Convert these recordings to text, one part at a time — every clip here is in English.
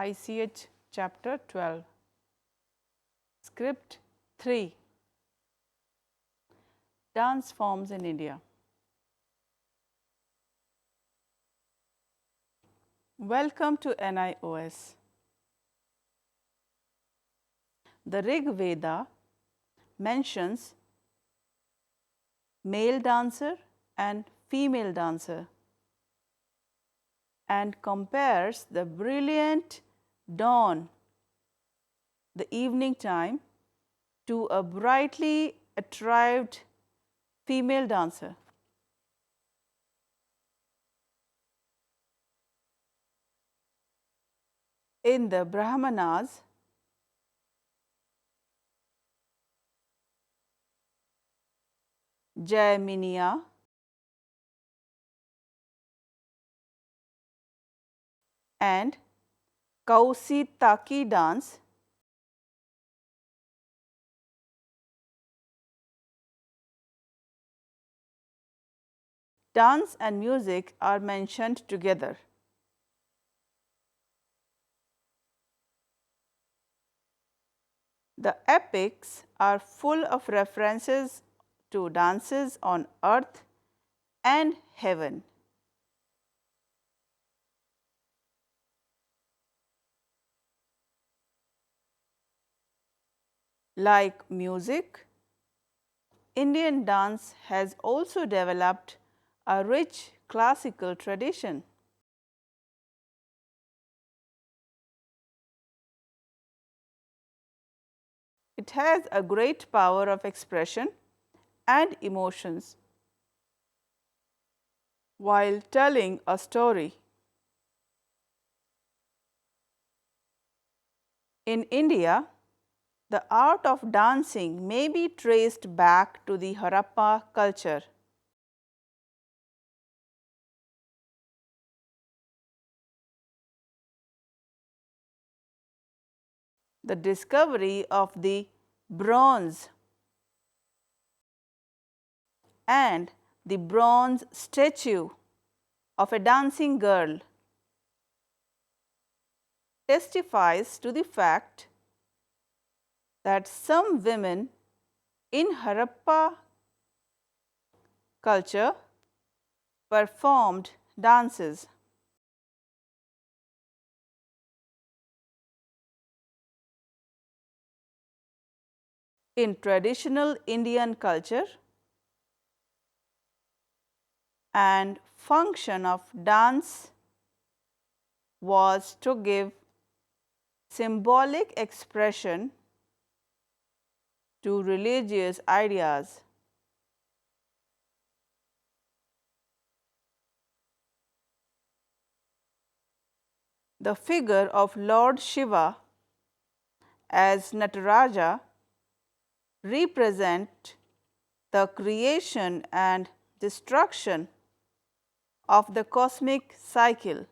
ICH Chapter 12. Script 3. Dance forms in India. Welcome to NIOS. The Rig Veda mentions male dancer and female dancer and compares the brilliant dawn, the evening time, to a brightly attired female dancer. In the Brahmanas, Jaiminiya and Kausitaki dance and music are mentioned together. The epics are full of references to dances on earth and heaven. Like music, Indian dance has also developed a rich classical tradition. It has a great power of expression and emotions while telling a story. In India, the art of dancing may be traced back to the Harappa culture. The discovery of the bronze and the bronze statue of a dancing girl testifies to the fact that some women in Harappa culture performed dances. In traditional Indian culture, and function of dance was to give symbolic expression to religious ideas. The figure of Lord Shiva as Nataraja represent the creation and destruction of the cosmic cycle.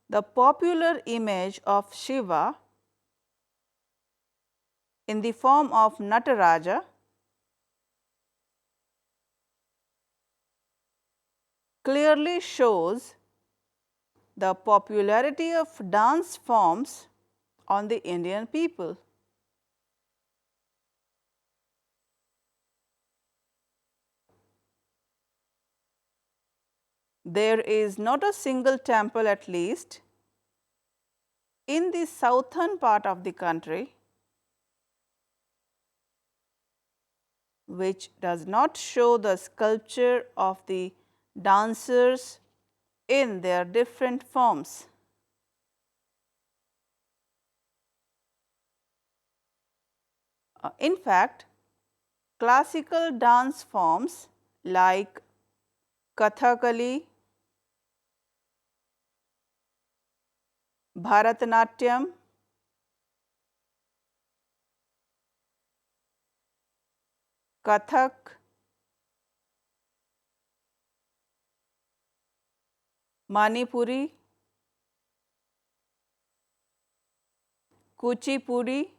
The popular image of Shiva in the form of Nataraja clearly shows the popularity of dance forms on the Indian people. There is not a single temple, at least in the southern part of the country, which does not show the sculpture of the dancers in their different forms. In fact, classical dance forms like Kathakali, Bharatnatyam, Kathak, Manipuri, Kuchipudi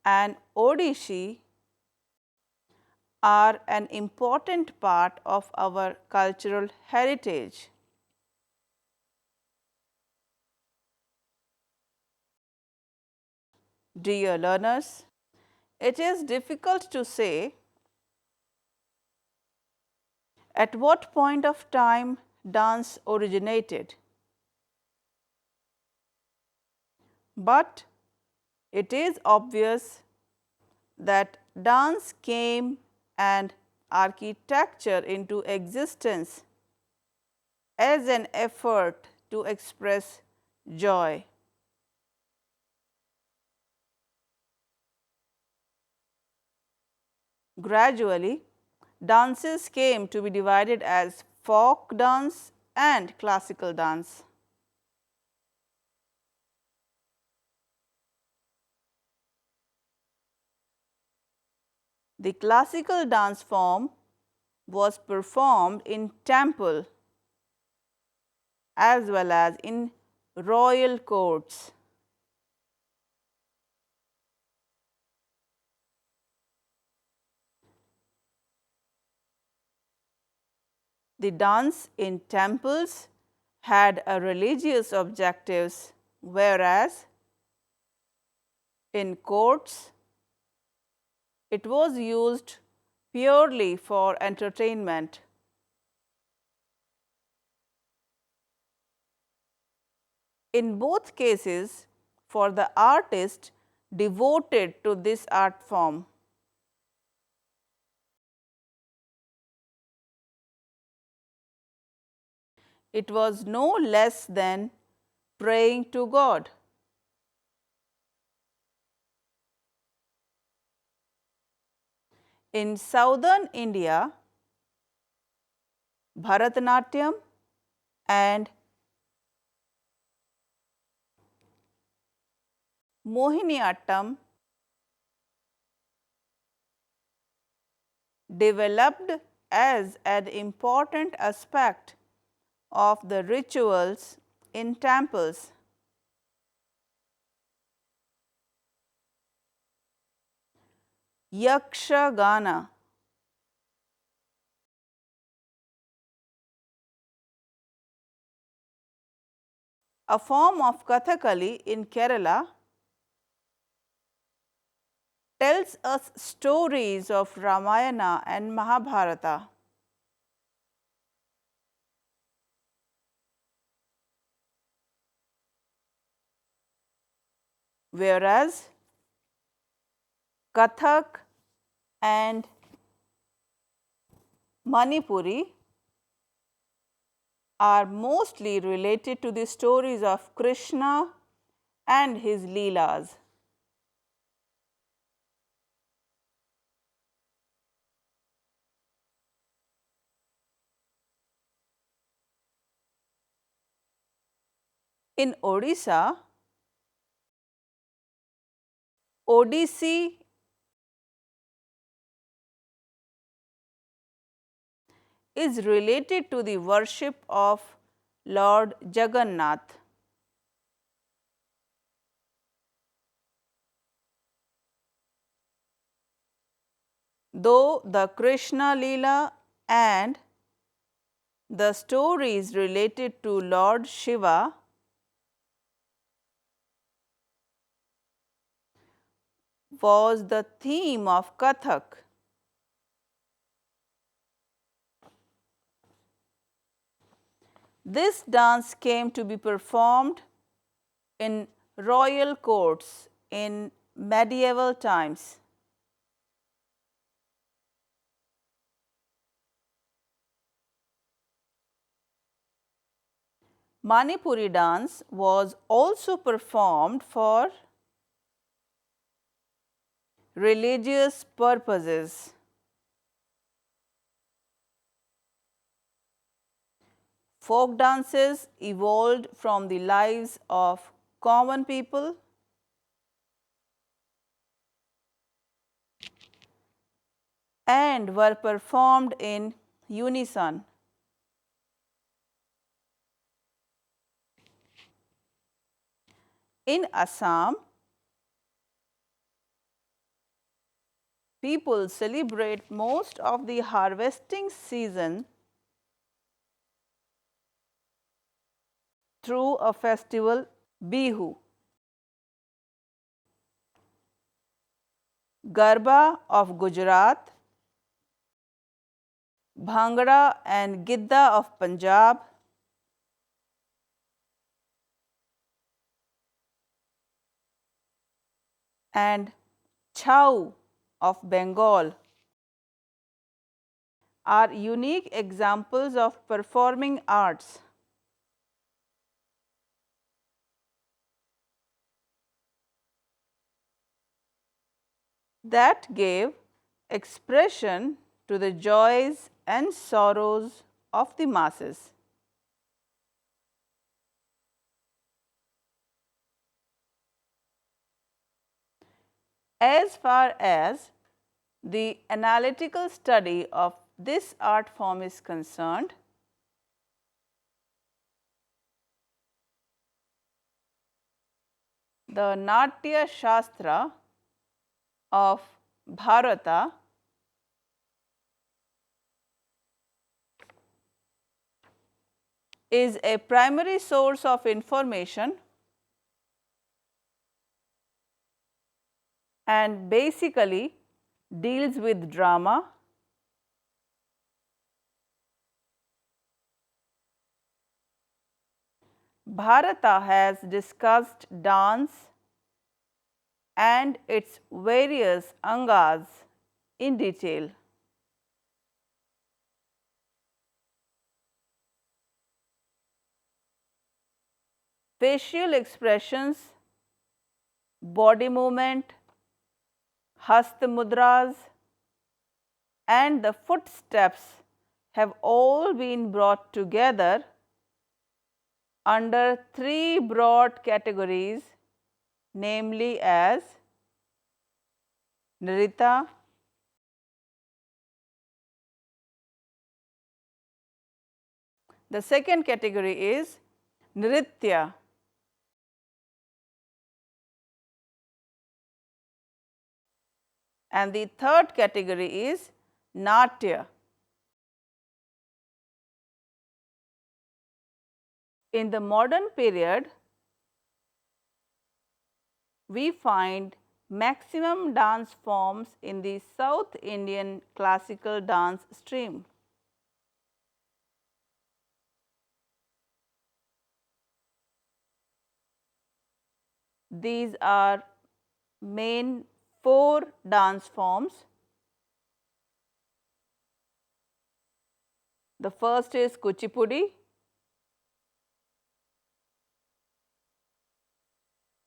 and Odishi are an important part of our cultural heritage. Dear learners, it is difficult to say at what point of time dance originated, but it is obvious that dance came and architecture into existence as an effort to express joy. Gradually, dances came to be divided as folk dance and classical dance. The classical dance form was performed in temple as well as in royal courts. The dance in temples had a religious objectives, whereas in courts it was used purely for entertainment. In both cases, for the artist devoted to this art form. It was no less than praying to God. In southern India, Bharatnatyam and Mohiniyattam developed as an important aspect of the rituals in temples. Yakshagana, a form of Kathakali in Kerala, tells us stories of Ramayana and Mahabharata. Whereas Kathak and Manipuri are mostly related to the stories of Krishna and his Leelas. In Odisha, Odishi is related to the worship of Lord Jagannath. Though the Krishna Leela and the stories related to Lord Shiva was the theme of Kathak. This dance came to be performed in royal courts in medieval times. Manipuri dance was also performed for religious purposes. Folk dances evolved from the lives of common people and were performed in unison. In Assam, people celebrate most of the harvesting season through a festival, Bihu. Garba of Gujarat, Bhangra and Gidda of Punjab, and Chhau of Bengal are unique examples of performing arts. That gave expression to the joys and sorrows of the masses. As far as the analytical study of this art form is concerned, the Natyashastra of Bharata is a primary source of information and basically deals with drama, Bharata has discussed dance and its various angas in detail. Facial expressions, body movement, hasta mudras, and the footsteps have all been brought together under three broad categories, namely as Nrita, the second category is Nritya, and the third category is Natya. In the modern period, we find maximum dance forms in the South Indian classical dance stream. These are main four dance forms. The first is Kuchipudi,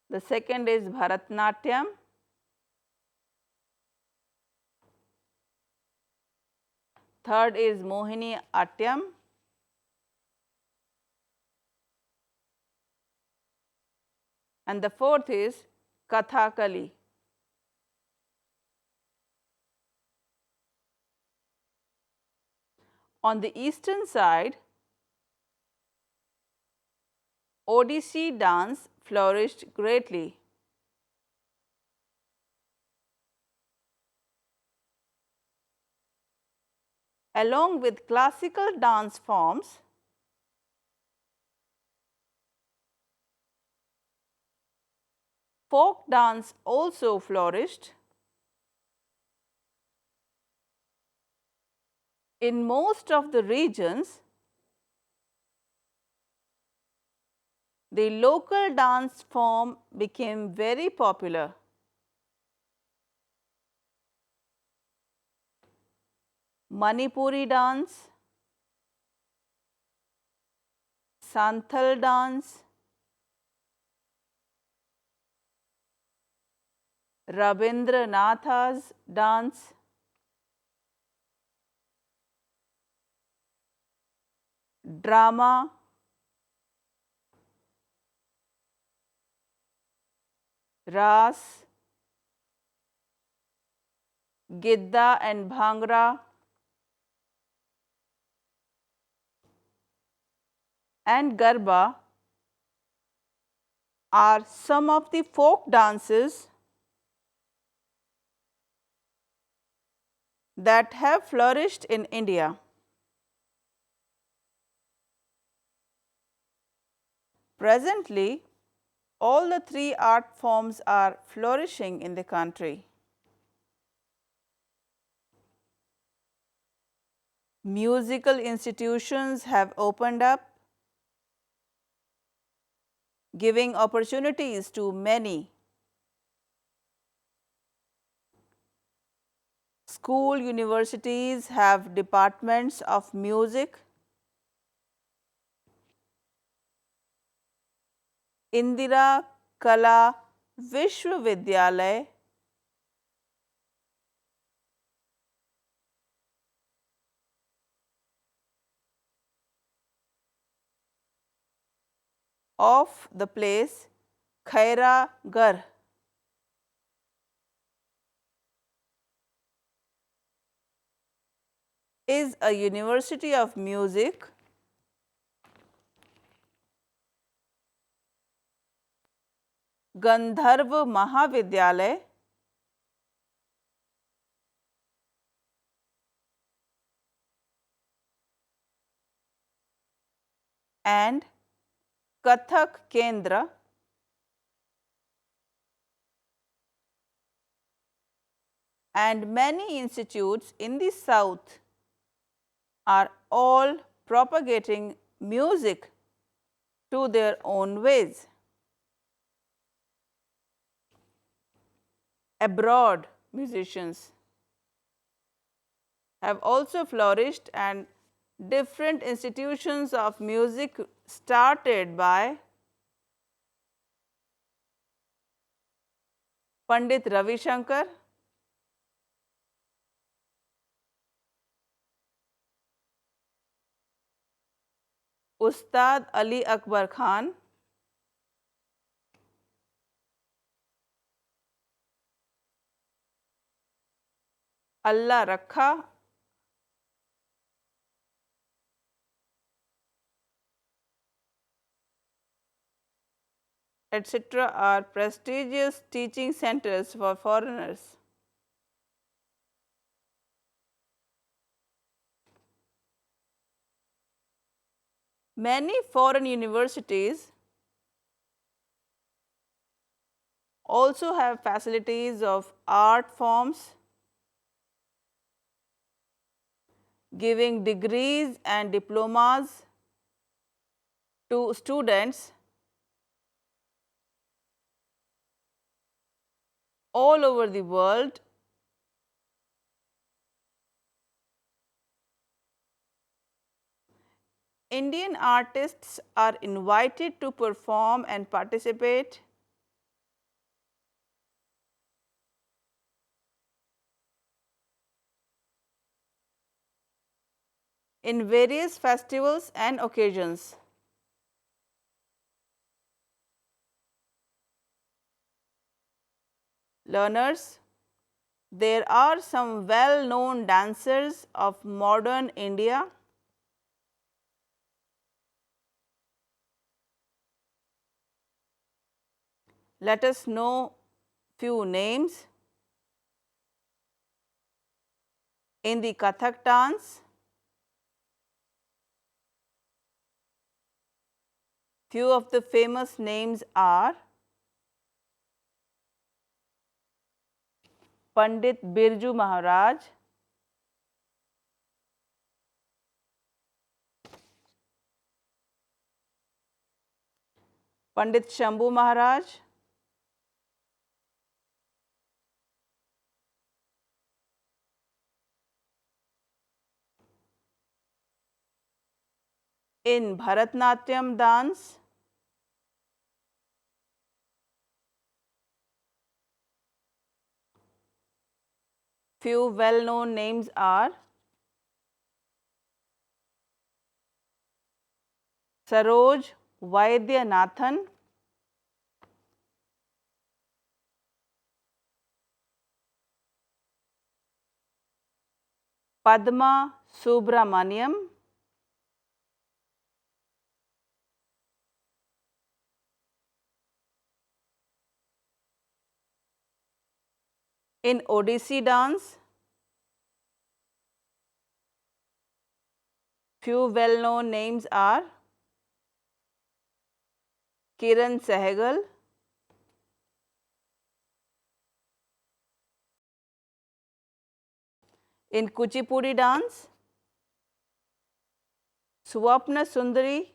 the second is Bharatnatyam, third is Mohini Atyam, and the fourth is Kathakali. On the eastern side, Odishi dance flourished greatly. Along with classical dance forms, folk dance also flourished. In most of the regions, the local dance form became very popular. Manipuri dance, Santhal dance, Rabindranath's dance, drama, Ras, Gidda and Bhangra, and Garba are some of the folk dances that have flourished in India. Presently, all the three art forms are flourishing in the country. Musical institutions have opened up, giving opportunities to many. School universities have departments of music. Indira Kala Vishwavidyalay of the place Khaira Gar is a university of music. Gandharva Mahavidyalay and Kathak Kendra and many institutes in the south are all propagating music to their own ways. Abroad, musicians have also flourished, and different institutions of music started by Pandit Ravi Shankar, Ustad Ali Akbar Khan, Allah Rakha, etc., are prestigious teaching centers for foreigners. Many foreign universities also have facilities of art forms, giving degrees and diplomas to students all over the world. Indian artists are invited to perform and participate in various festivals and occasions. Learners, there are some well known dancers of modern India. Let us know few names. In the Kathak dance, few of the famous names are Pandit Birju Maharaj, Pandit Shambhu Maharaj, in Bharatnatyam dance, few well known names are Saroj Vaidyanathan, Padma Subramaniam, in Odishi dance, Few well-known names are Kiran Sehgal, in Kuchipudi dance, Swapna Sundari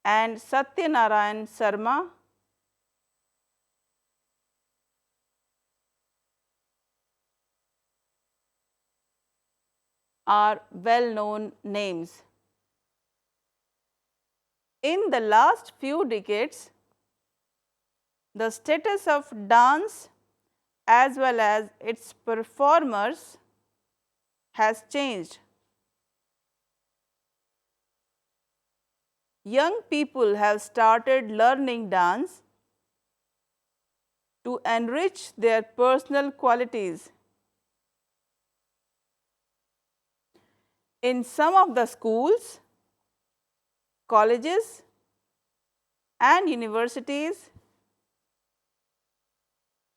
and Satyanarayan Sarma, are well-known names. In the last few decades, the status of dance as well as its performers has changed. Young people have started learning dance to enrich their personal qualities. In some of the schools, colleges and universities,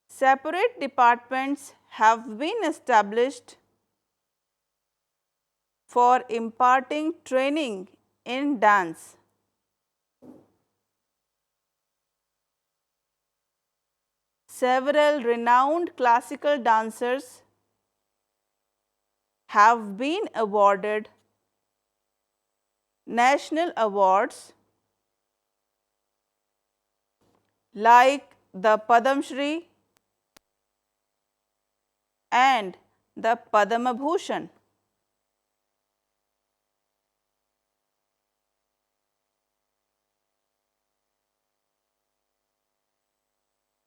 separate departments have been established for imparting training in dance. Several renowned classical dancers have been awarded national awards like the Padma Shri and the Padma Bhushan.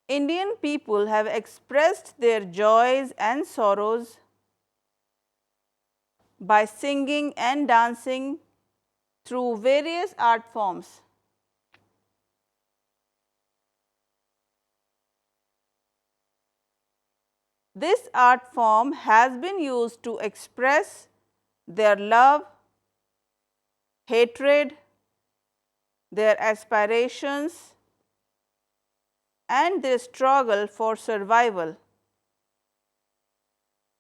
Indian people have expressed their joys and sorrows by singing and dancing through various art forms. This art form has been used to express their love, hatred, their aspirations, and their struggle for survival,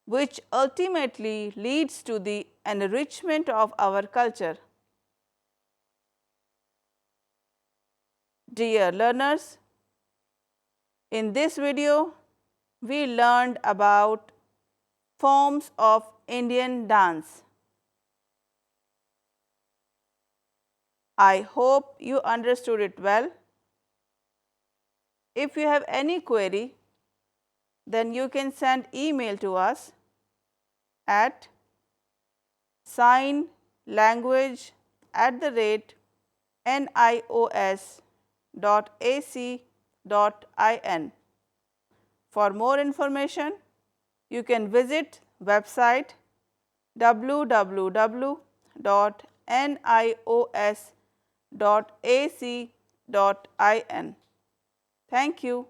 which ultimately leads to the enrichment of our culture. Dear learners, in this video, we learned about forms of Indian dance. I hope you understood it well. If you have any query, then you can send email to us at signlanguage@nios.ac.in. For more information, you can visit website www.nios.ac.in. Thank you.